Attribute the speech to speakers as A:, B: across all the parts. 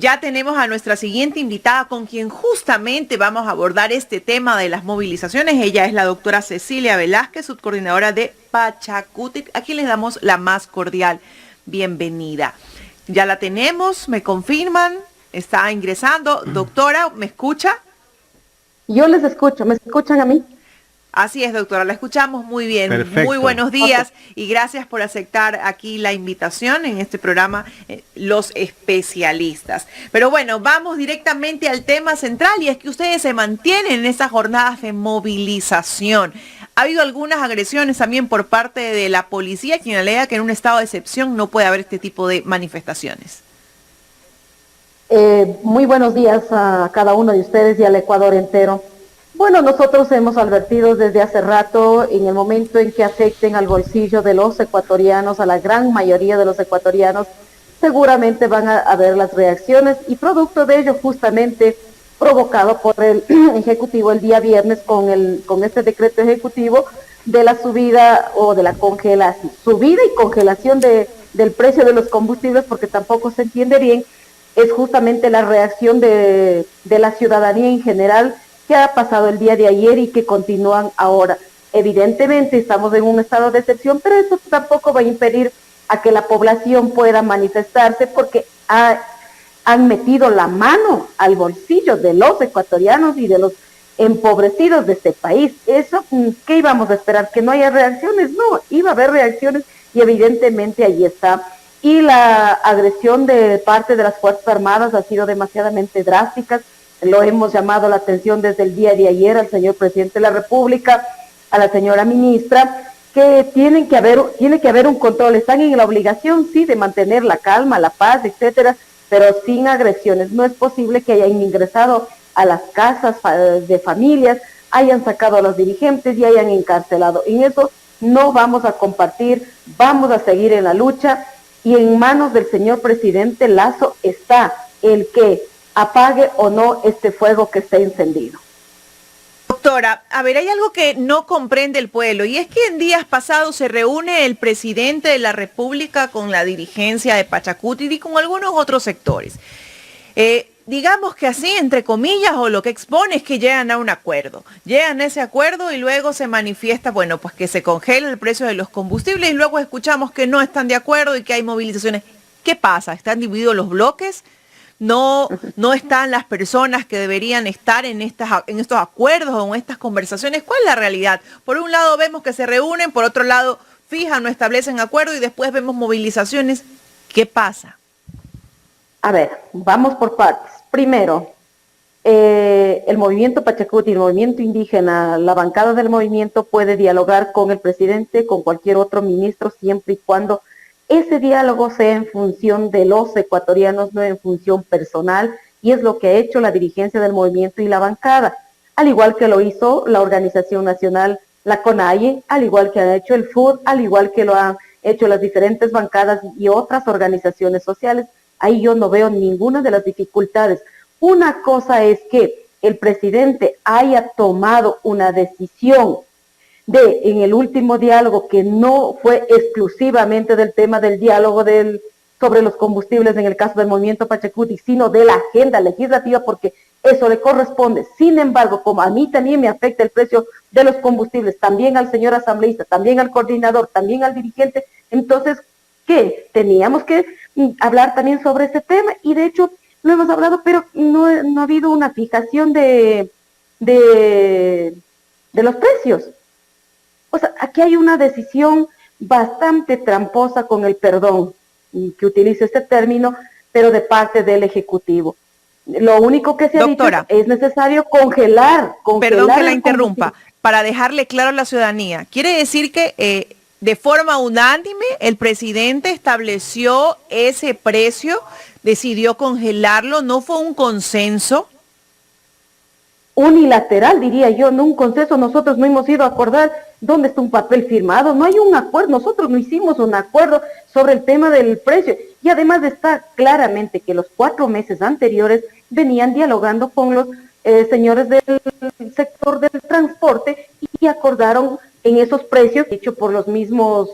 A: Ya tenemos a nuestra siguiente invitada con quien justamente vamos a abordar este tema de las movilizaciones. Ella es la doctora Cecilia Velázquez, subcoordinadora de Pachacutic, a quien les damos la más cordial bienvenida. Ya la tenemos, me confirman, está ingresando. Doctora, ¿me escucha?
B: Yo les escucho, ¿me escuchan a mí?
A: Así es, doctora, la escuchamos muy bien.
C: Perfecto.
A: Muy buenos días
B: Okay.
A: y gracias por aceptar aquí la invitación en este programa, Los Especialistas. Pero bueno, vamos directamente al tema central y es que ustedes se mantienen en esas jornadas de movilización. Ha habido algunas agresiones también por parte de la policía, quien alega que en un estado de excepción no puede haber este tipo de manifestaciones.
B: Muy buenos días a cada uno de ustedes y al Ecuador entero. Bueno, nosotros hemos advertido desde hace rato, en el momento en que afecten al bolsillo de los ecuatorianos, a la gran mayoría de los ecuatorianos, seguramente van a haber las reacciones y producto de ello justamente provocado por el Ejecutivo el día viernes con este decreto ejecutivo de la subida o de la congelación, subida y congelación del precio de los combustibles, porque tampoco se entiende bien, es justamente la reacción de la ciudadanía en general que ha pasado el día de ayer y que continúan ahora. Evidentemente estamos en un estado de excepción, pero eso tampoco va a impedir a que la población pueda manifestarse porque han metido la mano al bolsillo de los ecuatorianos y de los empobrecidos de este país. Eso, ¿qué íbamos a esperar? ¿Que no haya reacciones? No, iba a haber reacciones y evidentemente ahí está. Y la agresión de parte de las Fuerzas Armadas ha sido demasiadamente drástica. Lo hemos llamado la atención desde el día de ayer al señor presidente de la República, a la señora ministra, que tiene que haber un control. Están en la obligación, sí, de mantener la calma, la paz, etcétera, pero sin agresiones. No es posible que hayan ingresado a las casas de familias, hayan sacado a los dirigentes y hayan encarcelado. En eso no vamos a compartir, vamos a seguir en la lucha y en manos del señor presidente Lasso está el que apague o no este fuego que está encendido.
A: Doctora, a ver, hay algo que no comprende el pueblo y es que en días pasados se reúne el presidente de la República con la dirigencia de Pachacutic y con algunos otros sectores. Digamos que así, entre comillas, o lo que expone es que llegan a un acuerdo. Llegan a ese acuerdo y luego se manifiesta, bueno, pues que se congela el precio de los combustibles y luego escuchamos que no están de acuerdo y que hay movilizaciones. ¿Qué pasa? ¿Están divididos los bloques? No están las personas que deberían estar en estos acuerdos o en estas conversaciones. ¿Cuál es la realidad? Por un lado vemos que se reúnen, por otro lado fijan o establecen acuerdos y después vemos movilizaciones. ¿Qué pasa?
B: A ver, vamos por partes. Primero, el movimiento Pachacutic, el movimiento indígena, la bancada del movimiento puede dialogar con el presidente, con cualquier otro ministro, siempre y cuando ese diálogo sea en función de los ecuatorianos, no en función personal, y es lo que ha hecho la dirigencia del movimiento y la bancada, al igual que lo hizo la organización nacional, la CONAIE, al igual que ha hecho el FUD, al igual que lo han hecho las diferentes bancadas y otras organizaciones sociales. Ahí yo no veo ninguna de las dificultades. Una cosa es que el presidente haya tomado una decisión en el último diálogo, que no fue exclusivamente del tema del diálogo sobre los combustibles en el caso del movimiento Pachacutic, sino de la agenda legislativa, porque eso le corresponde. Sin embargo, como a mí también me afecta el precio de los combustibles, también al señor asambleísta, también al coordinador, también al dirigente, entonces, ¿qué? Teníamos que hablar también sobre ese tema, y de hecho lo hemos hablado, pero no ha habido una fijación de los precios. O sea, aquí hay una decisión bastante tramposa, con el perdón que utilizo este término, pero de parte del Ejecutivo. Lo único que se ha dicho es necesario congelar.
A: Perdón que la interrumpa, para dejarle claro a la ciudadanía. Quiere decir que de forma unánime el presidente estableció ese precio, decidió congelarlo, ¿no fue un consenso?
B: Unilateral, diría yo, no un consenso. Nosotros no hemos ido a acordar dónde está un papel firmado, no hay un acuerdo, nosotros no hicimos un acuerdo sobre el tema del precio, y además está claramente que los 4 meses anteriores venían dialogando con los señores del sector del transporte y acordaron en esos precios, dicho por los mismos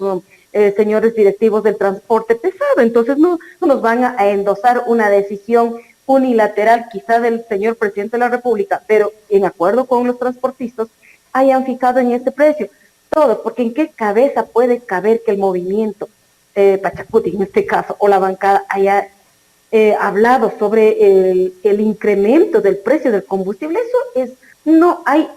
B: señores directivos del transporte pesado. Entonces no nos van a endosar una decisión unilateral quizá del señor presidente de la República, pero en acuerdo con los transportistas, hayan fijado en este precio. Todo, porque ¿en qué cabeza puede caber que el movimiento Pachacuti, en este caso, o la bancada haya hablado sobre el incremento del precio del combustible? Eso es, no hay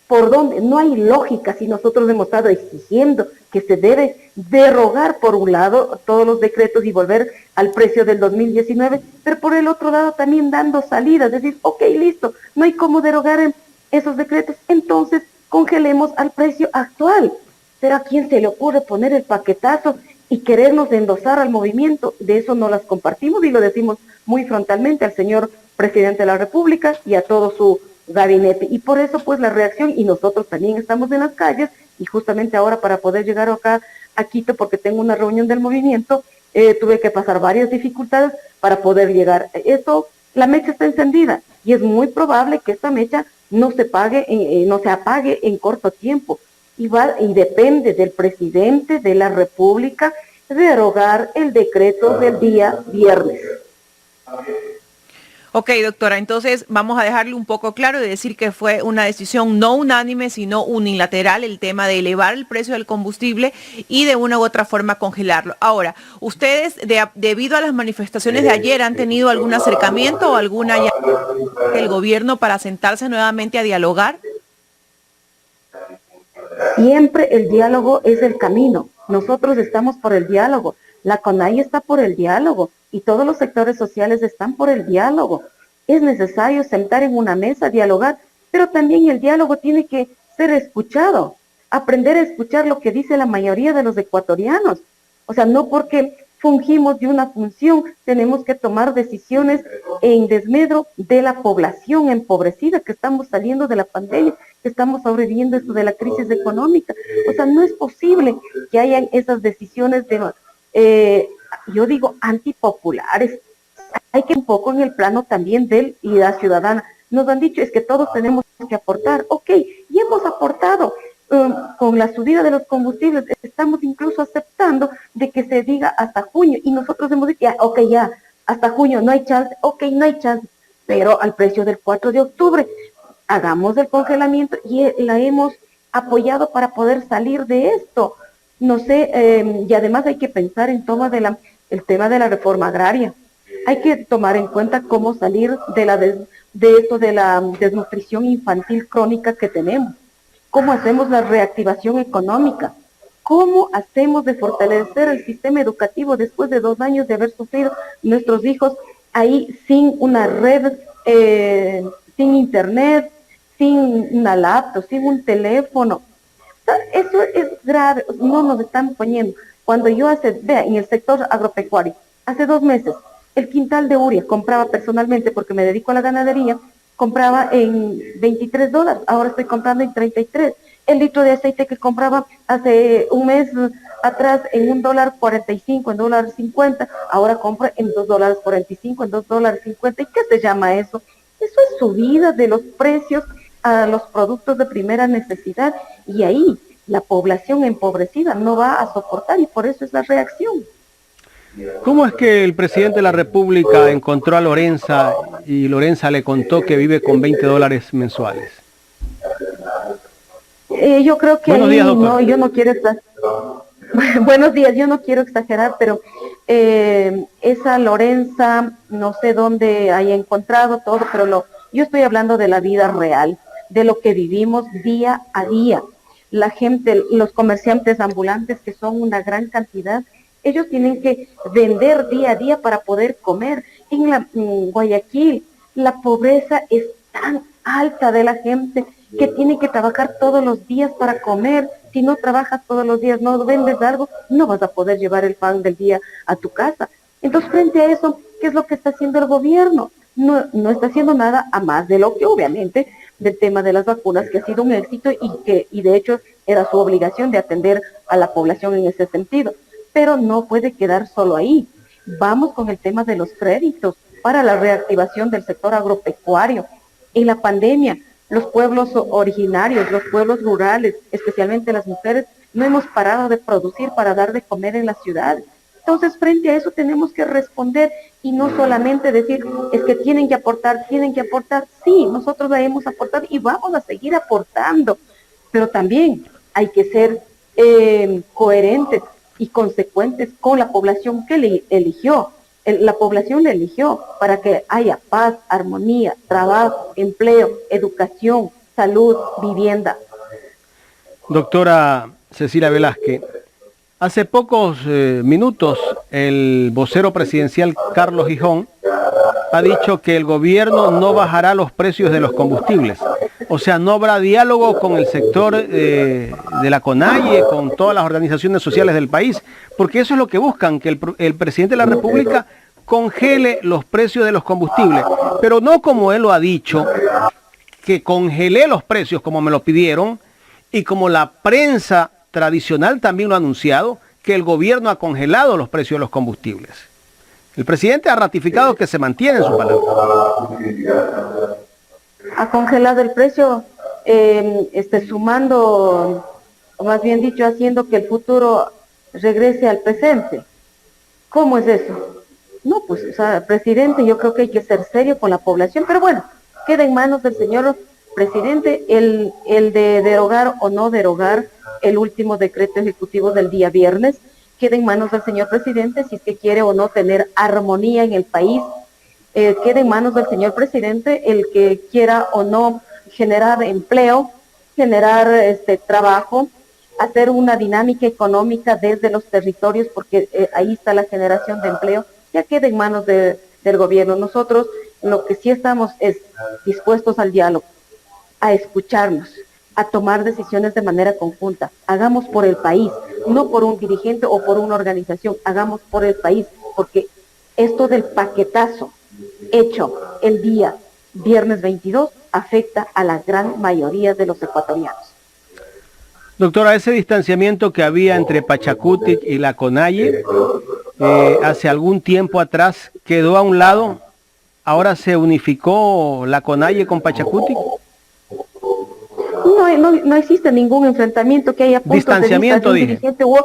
B: por dónde, no hay lógica si nosotros hemos estado exigiendo que se debe derogar por un lado todos los decretos y volver al precio del 2019, pero por el otro lado también dando salidas, es decir, ok, listo, no hay cómo derogar esos decretos, entonces congelemos al precio actual. Pero ¿a quién se le ocurre poner el paquetazo y querernos endosar al movimiento? De eso no las compartimos y lo decimos muy frontalmente al señor presidente de la República y a todo su gabinete. Y por eso pues la reacción, y nosotros también estamos en las calles, y justamente ahora para poder llegar acá a Quito, porque tengo una reunión del movimiento, tuve que pasar varias dificultades para poder llegar. Esto, la mecha está encendida y es muy probable que esta mecha no se apague en corto tiempo. Y depende del presidente de la República derogar el decreto del día viernes.
A: Ok, doctora, entonces vamos a dejarle un poco claro y decir que fue una decisión no unánime, sino unilateral el tema de elevar el precio del combustible y de una u otra forma congelarlo. Ahora, ¿ustedes, debido a las manifestaciones de ayer, han tenido algún acercamiento o alguna llamada del gobierno para sentarse nuevamente a dialogar?
B: Siempre el diálogo es el camino. Nosotros estamos por el diálogo. La CONAIE está por el diálogo y todos los sectores sociales están por el diálogo. Es necesario sentar en una mesa, dialogar, pero también el diálogo tiene que ser escuchado, aprender a escuchar lo que dice la mayoría de los ecuatorianos. O sea, no porque fungimos de una función, tenemos que tomar decisiones en desmedro de la población empobrecida, que estamos saliendo de la pandemia, que estamos sobreviviendo esto de la crisis económica. O sea, no es posible que hayan esas decisiones yo digo, antipopulares. Hay que un poco en el plano también de la ciudadana. Nos han dicho, es que todos tenemos que aportar. Ok, y hemos aportado. Con la subida de los combustibles, estamos incluso aceptando de que se diga hasta junio, y nosotros hemos dicho, ya, hasta junio no hay chance, ok, no hay chance, pero al precio del 4 de octubre, hagamos el congelamiento y la hemos apoyado para poder salir de esto. No sé, y además hay que pensar en el tema de la reforma agraria. Hay que tomar en cuenta cómo salir de esto de la desnutrición infantil crónica que tenemos. ¿Cómo hacemos la reactivación económica? ¿Cómo hacemos de fortalecer el sistema educativo después de 2 años de haber sufrido nuestros hijos ahí sin una red, sin internet, sin una laptop, sin un teléfono? Eso es grave, no nos están poniendo. Cuando yo en el sector agropecuario, hace 2 meses, el quintal de uria compraba personalmente, porque me dedico a la ganadería, compraba en $23, ahora estoy comprando en 33. El litro de aceite que compraba hace un mes atrás en $1.45, en $1.50, ahora compro en $2.45, en $2.50. ¿Y qué se llama eso? Eso es subida de los precios a los productos de primera necesidad, y ahí la población empobrecida no va a soportar, y por eso es la reacción.
C: ¿Cómo es que el presidente de la República encontró a Lorenza y Lorenza le contó que vive con $20 mensuales?
B: Yo creo que
C: Buenos días, doctor.
B: no, yo no quiero Buenos días, yo no quiero exagerar, pero esa Lorenza, no sé dónde haya encontrado todo, pero yo estoy hablando de la vida real, de lo que vivimos día a día. La gente, los comerciantes ambulantes, que son una gran cantidad, ellos tienen que vender día a día para poder comer. En Guayaquil, la pobreza es tan alta de la gente que tiene que trabajar todos los días para comer. Si no trabajas todos los días, no vendes algo, no vas a poder llevar el pan del día a tu casa. Entonces, frente a eso, ¿qué es lo que está haciendo el gobierno? No está haciendo nada, a más de lo que obviamente del tema de las vacunas, que ha sido un éxito y de hecho era su obligación de atender a la población en ese sentido. Pero no puede quedar solo ahí. Vamos con el tema de los créditos para la reactivación del sector agropecuario. En la pandemia, los pueblos originarios, los pueblos rurales, especialmente las mujeres, no hemos parado de producir para dar de comer en las ciudades. Entonces, frente a eso tenemos que responder y no solamente decir, es que tienen que aportar. Sí, nosotros la hemos aportado y vamos a seguir aportando, pero también hay que ser coherentes y consecuentes con la población que le eligió. La población le eligió para que haya paz, armonía, trabajo, empleo, educación, salud, vivienda.
C: Doctora Cecilia Velázquez, hace pocos minutos el vocero presidencial Carlos Gijón ha dicho que el gobierno no bajará los precios de los combustibles. O sea, no habrá diálogo con el sector de la CONAIE, con todas las organizaciones sociales del país, porque eso es lo que buscan, que el presidente de la República congele los precios de los combustibles, pero no como él lo ha dicho, que congelé los precios como me lo pidieron, y como la prensa tradicional también lo ha anunciado, que el gobierno ha congelado los precios de los combustibles. El presidente ha ratificado que se mantiene en su palabra.
B: Ha congelado el precio, sumando, o más bien dicho, haciendo que el futuro regrese al presente. ¿Cómo es eso? No, pues, o sea, presidente, yo creo que hay que ser serio con la población, pero bueno, queda en manos del señor presidente el de derogar o no derogar el último decreto ejecutivo del día viernes. Queda en manos del señor presidente si es que quiere o no tener armonía en el país. Queda en manos del señor presidente el que quiera o no generar empleo, generar trabajo, hacer una dinámica económica desde los territorios, porque ahí está la generación de empleo. Ya queda en manos del gobierno. Nosotros lo que sí estamos es dispuestos al diálogo, a escucharnos, a tomar decisiones de manera conjunta. Hagamos por el país, no por un dirigente o por una organización, hagamos por el país, porque esto del paquetazo hecho el día viernes 22 afecta a la gran mayoría de los ecuatorianos.
C: Doctora, ese distanciamiento que había entre Pachacutic y la CONAIE hace algún tiempo atrás quedó a un lado. ¿Ahora se unificó la CONAIE con Pachacutic?
B: No existe ningún enfrentamiento que haya puntos
C: distanciamiento
B: de vista de un dirigente u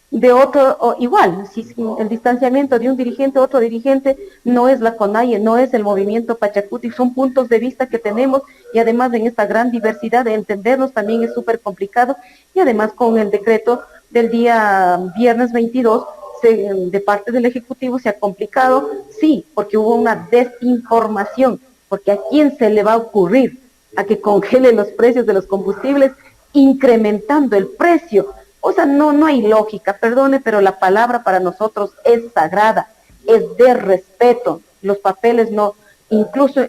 B: de otro, o igual, si el distanciamiento de un dirigente a otro dirigente no es la CONAIE, no es el movimiento Pachacutic, son puntos de vista que tenemos, y además en esta gran diversidad de entendernos también es súper complicado, y además con el decreto del día viernes 22 de parte del Ejecutivo se ha complicado, sí, porque hubo una desinformación, porque a quién se le va a ocurrir a que congele los precios de los combustibles incrementando el precio. O sea, no hay lógica, perdone, pero la palabra para nosotros es sagrada, es de respeto. Los papeles no, incluso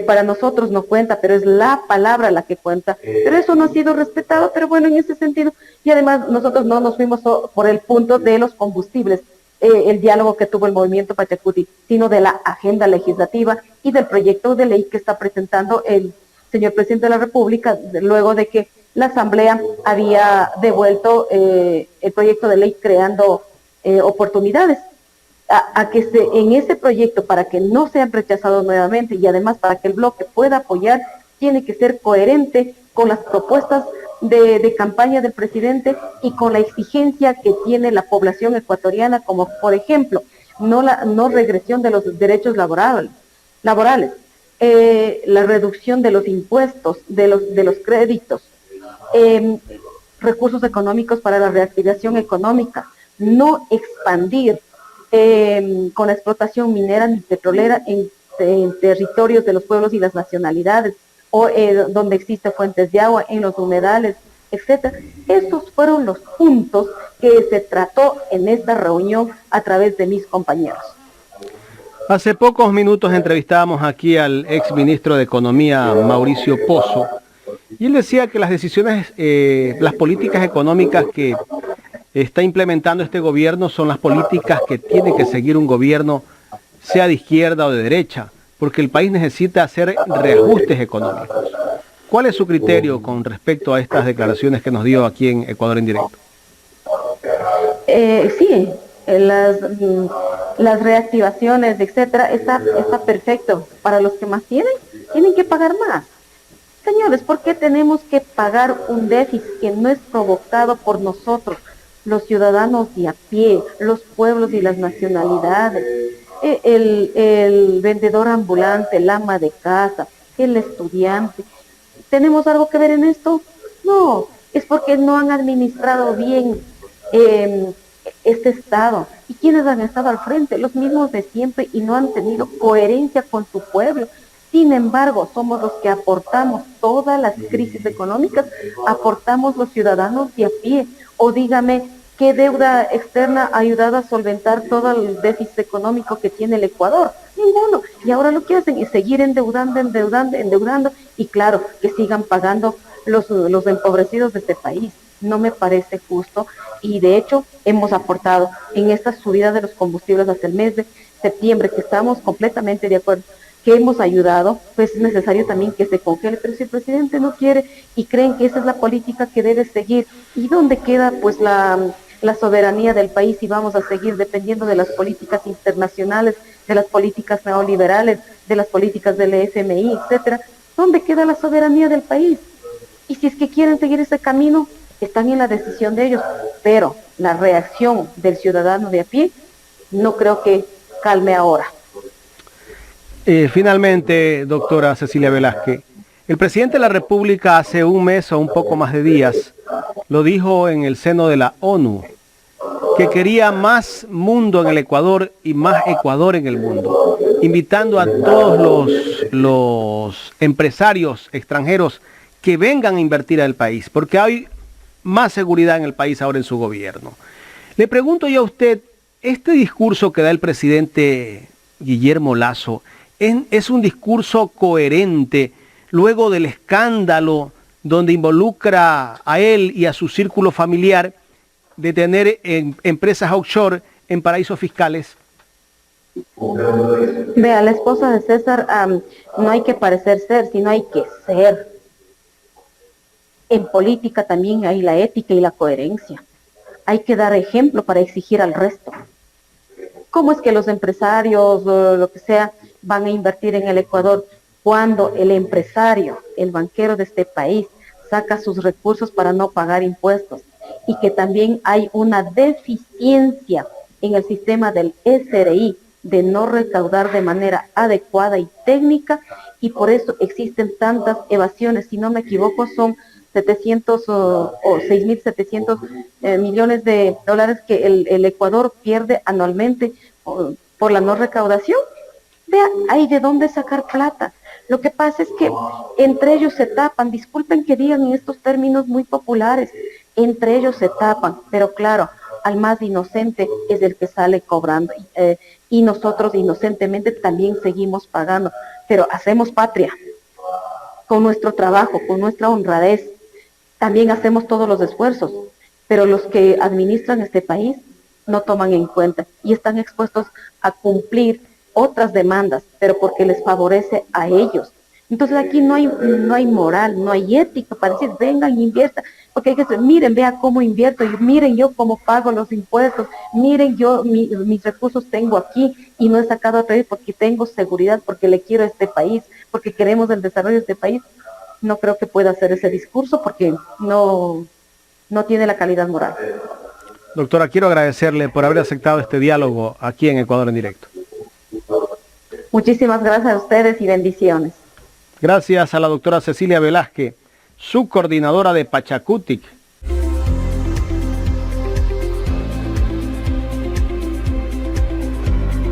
B: para nosotros no cuenta, pero es la palabra la que cuenta. Pero eso no ha sido respetado, pero bueno, en ese sentido, y además nosotros no nos fuimos por el punto de los combustibles, el diálogo que tuvo el movimiento Pachacutic, sino de la agenda legislativa y del proyecto de ley que está presentando el señor presidente de la República, luego de que la Asamblea había devuelto el proyecto de ley creando oportunidades, a que en ese proyecto, para que no sean rechazados nuevamente y además para que el bloque pueda apoyar, tiene que ser coherente con las propuestas de campaña del presidente y con la exigencia que tiene la población ecuatoriana, como por ejemplo, no regresión de los derechos laborales, la reducción de los impuestos, de los créditos, recursos económicos para la reactivación económica, no expandir con la explotación minera ni petrolera en territorios de los pueblos y las nacionalidades, o donde existen fuentes de agua, en los humedales, etcétera. Estos fueron los puntos que se trató en esta reunión a través de mis compañeros.
C: Hace pocos minutos entrevistábamos aquí al ex ministro de Economía, Mauricio Pozo, y él decía que las decisiones, las políticas económicas que está implementando este gobierno son las políticas que tiene que seguir un gobierno, sea de izquierda o de derecha, porque el país necesita hacer reajustes económicos. ¿Cuál es su criterio con respecto a estas declaraciones que nos dio aquí en Ecuador en Directo?
B: Sí, las reactivaciones, etcétera, está perfecto. Para los que más tienen que pagar más. Señores, ¿por qué tenemos que pagar un déficit que no es provocado por nosotros? los ciudadanos de a pie, los pueblos y las nacionalidades, el vendedor ambulante, el ama de casa, el estudiante. ¿Tenemos algo que ver en esto? No, es porque no han administrado bien este Estado. ¿Y quiénes han estado al frente? Los mismos de siempre y no han tenido coherencia con su pueblo. Sin embargo, somos los que aportamos todas las crisis económicas, aportamos los ciudadanos de a pie. O dígame, ¿qué deuda externa ha ayudado a solventar todo el déficit económico que tiene el Ecuador? Ninguno. Y ahora lo que hacen es seguir endeudando, y claro, que sigan pagando los empobrecidos de este país. No me parece justo, y de hecho hemos aportado en esta subida de los combustibles hasta el mes de septiembre, que estamos completamente de acuerdo, que hemos ayudado, pues es necesario también que se congele, pero si el presidente no quiere y creen que esa es la política que debe seguir, ¿y dónde queda pues la soberanía del país si vamos a seguir dependiendo de las políticas internacionales, de las políticas neoliberales, de las políticas del FMI, etcétera? ¿Dónde queda la soberanía del país? Y si es que quieren seguir ese camino, están en la decisión de ellos, pero la reacción del ciudadano de a pie no creo que calme ahora.
C: Finalmente, doctora Cecilia Velázquez, el presidente de la República hace un mes o un poco más de días lo dijo en el seno de la ONU, que quería más mundo en el Ecuador y más Ecuador en el mundo, invitando a todos los empresarios extranjeros que vengan a invertir al país, porque hay más seguridad en el país ahora en su gobierno. Le pregunto yo a usted, este discurso que da el presidente Guillermo Lasso, ¿es un discurso coherente luego del escándalo donde involucra a él y a su círculo familiar de tener empresas offshore en paraísos fiscales?
B: Vea, la esposa de César, no hay que parecer ser, sino hay que ser. En política también hay la ética y la coherencia. Hay que dar ejemplo para exigir al resto. ¿Cómo es que los empresarios o lo que sea van a invertir en el Ecuador cuando el empresario, el banquero de este país, saca sus recursos para no pagar impuestos? Y que también hay una deficiencia en el sistema del SRI de no recaudar de manera adecuada y técnica, y por eso existen tantas evasiones. Si no me equivoco, son 700 o 6.700 millones de dólares que el Ecuador pierde anualmente por la no recaudación. Vea, hay de dónde sacar plata. Lo que pasa es que entre ellos se tapan, disculpen que digan en estos términos muy populares, entre ellos se tapan, pero claro, al más inocente es el que sale cobrando, y nosotros inocentemente también seguimos pagando, pero hacemos patria con nuestro trabajo, con nuestra honradez. También hacemos todos los esfuerzos, pero los que administran este país no toman en cuenta y están expuestos a cumplir otras demandas, pero porque les favorece a ellos. Entonces aquí no hay moral, no hay ética para decir, vengan, inviertan, porque hay que decir, miren, vea cómo invierto, y miren yo cómo pago los impuestos, miren yo mis recursos tengo aquí y no he sacado a través porque tengo seguridad, porque le quiero a este país, porque queremos el desarrollo de este país. No creo que pueda hacer ese discurso porque no tiene la calidad moral.
C: Doctora, quiero agradecerle por haber aceptado este diálogo aquí en Ecuador en Directo.
B: Muchísimas gracias a ustedes y bendiciones.
C: Gracias a la doctora Cecilia Velázquez, subcoordinadora de Pachakutik,